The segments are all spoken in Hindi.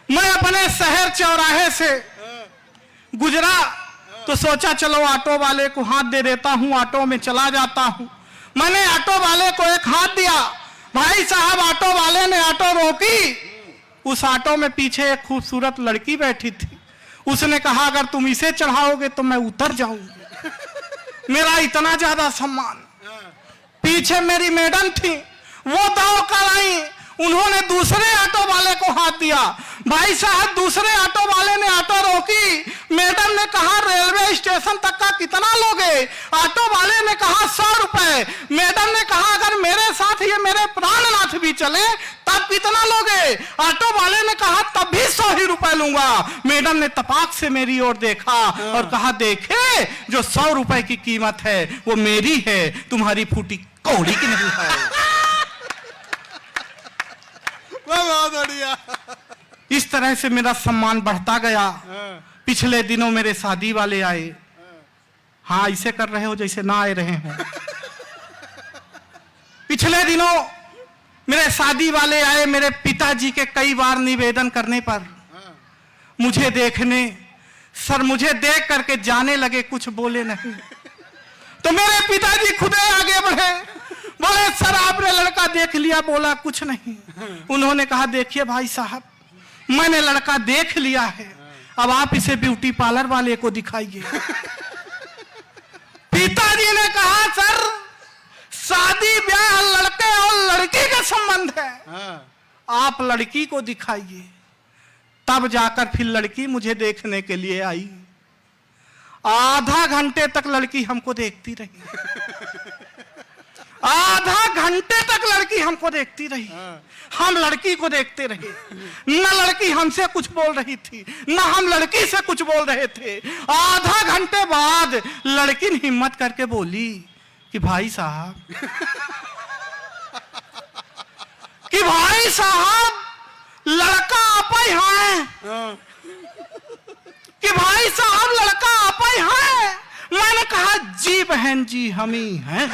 मैं अपने शहर चौराहे से गुजरा तो सोचा चलो ऑटो वाले को हाथ दे देता हूं, ऑटो में चला जाता हूं। मैंने ऑटो वाले को एक हाथ दिया। भाई साहब, ऑटो वाले ने ऑटो रोकी। उस ऑटो में पीछे एक खूबसूरत लड़की बैठी थी। उसने कहा अगर तुम इसे चढ़ाओगे तो मैं उतर जाऊंगी। मेरा इतना ज्यादा सम्मान। पीछे मेरी मैडम थी, वो दौड़ कर आई। उन्होंने दूसरे ऑटो वाले को हाथ दिया। भाई साहब, दूसरे ऑटो वाले ने ऑटो रोकी। मैडम ने कहा रेलवे स्टेशन तक का कितना लोगे? ऑटो वाले ने कहा 100 रुपए। मैडम ने कहा अगर मेरे साथ ये मेरे प्राणनाथ भी चले तब कितना लोगे? ऑटो वाले ने कहा तब भी 100 ही रुपए लूंगा। मैडम ने तपाक से मेरी ओर देखा और कहा देखे, जो 100 रुपए की कीमत है वो मेरी है, तुम्हारी फूटी कौड़ी की नहीं है। बहुत बढ़िया। इस तरह से मेरा सम्मान बढ़ता गया। पिछले दिनों मेरे शादी वाले आए। हाँ, ऐसे कर रहे हो जैसे ना आए रहे हो। पिछले दिनों मेरे शादी वाले आए। मेरे पिताजी के कई बार निवेदन करने पर मुझे देखने, सर मुझे देख करके जाने लगे, कुछ बोले नहीं। तो मेरे पिताजी खुदे आगे बढ़े, बोले सर आपने लड़का देख लिया? बोला कुछ नहीं। उन्होंने कहा देखिए भाई साहब, मैंने लड़का देख लिया है, अब आप इसे ब्यूटी पार्लर वाले को दिखाइए। पिताजी ने कहा सर शादी ब्याह लड़के और लड़की का संबंध है, आप लड़की को दिखाइए। तब जाकर फिर लड़की मुझे देखने के लिए आई। आधा घंटे तक लड़की हमको देखती रही। आधा घंटे तक लड़की हमको देखती रही। हम लड़की को देखते रहे। न लड़की हमसे कुछ बोल रही थी, न हम लड़की से कुछ बोल रहे थे। आधा घंटे बाद लड़की ने हिम्मत करके बोली कि भाई साहब, कि भाई साहब लड़का आप ही हैं, कि भाई साहब लड़का आप ही हैं। मैंने कहा जी बहन जी हम ही हैं।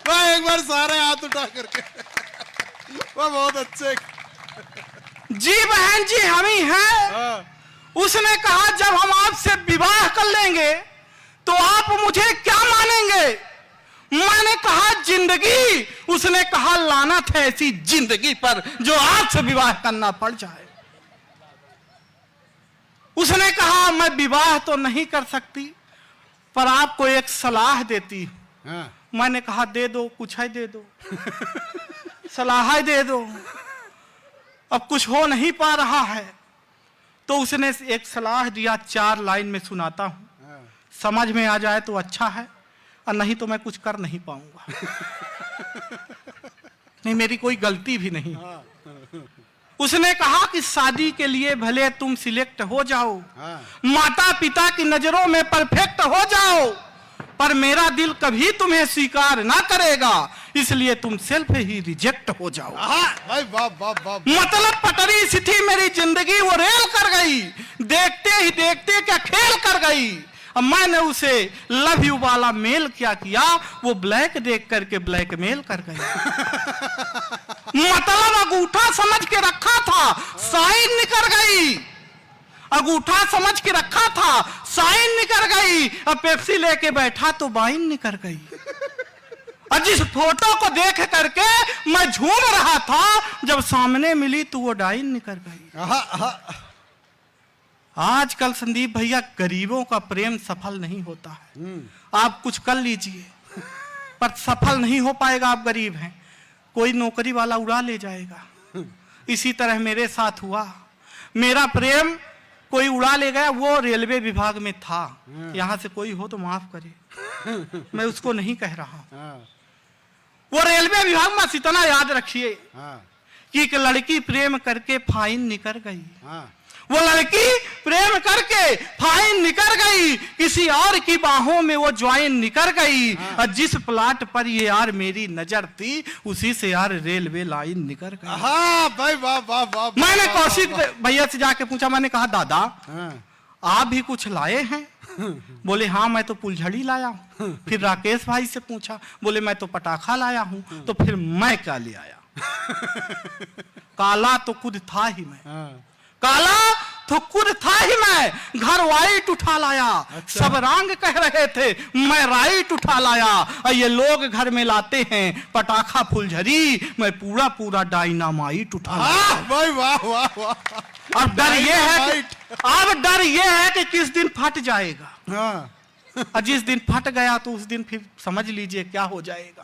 एक बार सारे हाथ उठा करके, वो बहुत अच्छे। जी बहन जी हम ही हैं। उसने कहा जब हम आपसे विवाह कर लेंगे तो आप मुझे क्या मानेंगे? मैंने कहा जिंदगी। उसने कहा लानत है ऐसी जिंदगी पर जो आपसे विवाह करना पड़ जाए। उसने कहा मैं विवाह तो नहीं कर सकती पर आपको एक सलाह देती हूं। मैंने कहा दे दो, कुछ है दे दो। सलाह है दे दो। अब कुछ हो नहीं पा रहा है तो उसने एक सलाह दिया, 4 लाइन में सुनाता हूं। समझ में आ जाए तो अच्छा है और नहीं तो मैं कुछ कर नहीं पाऊंगा। नहीं, मेरी कोई गलती भी नहीं। उसने कहा कि शादी के लिए भले तुम सिलेक्ट हो जाओ, माता पिता की नजरों में परफेक्ट हो जाओ, पर मेरा दिल कभी तुम्हें स्वीकार ना करेगा, इसलिए तुम सेल्फ ही रिजेक्ट हो जाओ। भाई वाह वाह वाह। मतलब पटरी सी थी मेरी जिंदगी, वो रेल कर गई। देखते ही देखते क्या खेल कर गई। अब मैंने उसे लव यू वाला मेल क्या किया, वो ब्लैक देख करके ब्लैकमेल कर गई। मतलब अंगूठा समझ के रखा था, साइन निकल गई। अंगूठा समझ के रखा था, साइन निकल गई। अब पेप्सी लेके बैठा तो वाइन निकल गई। और जिस फोटो को देख करके मैं झूम रहा था, जब सामने मिली तो वो डाइन निकल गई। आजकल संदीप भैया गरीबों का प्रेम सफल नहीं होता है। आप कुछ कर लीजिए पर सफल नहीं हो पाएगा। आप गरीब हैं, कोई नौकरी वाला उड़ा ले जाएगा। इसी तरह मेरे साथ हुआ। मेरा प्रेम कोई उड़ा ले गया। वो रेलवे विभाग में था। यहां से कोई हो तो माफ करे, मैं उसको नहीं कह रहा। वो रेलवे विभाग में इतना याद रखिए कि एक लड़की प्रेम करके फाइन निकल गई। वो लड़की प्रेम करके फाइन निकल गई, किसी और की बाहों में वो ज्वाइन निकल गई। और जिस प्लाट पर ये यार मेरी नजर थी, उसी से यार रेलवे लाइन निकल गई। भाई वाह वाह वाह। मैंने कौशिक भैया से जाके पूछा, मैंने कहा दादा आप भी कुछ लाए हैं? बोले हाँ मैं तो फुलझड़ी लाया हूँ। फिर राकेश भाई से पूछा, बोले मैं तो पटाखा लाया हूँ। तो फिर मैं क्या ले आया? काला तो खुद था ही मैं, हाँ। काला तो खुद था ही मैं, घर वाइट उठा लाया। अच्छा। सब रंग कह रहे थे, मैं राइट उठा लाया। और ये लोग घर में लाते हैं पटाखा फुलझड़ी, मैं पूरा पूरा डायनामाइट उठा लाया। हाँ, भाई वाह वाह वाह। अब डर ये है डायनामाइट। अब डर ये है कि किस दिन फट जाएगा। हाँ। और जिस दिन फट गया तो उस दिन फिर समझ लीजिए क्या हो जाएगा।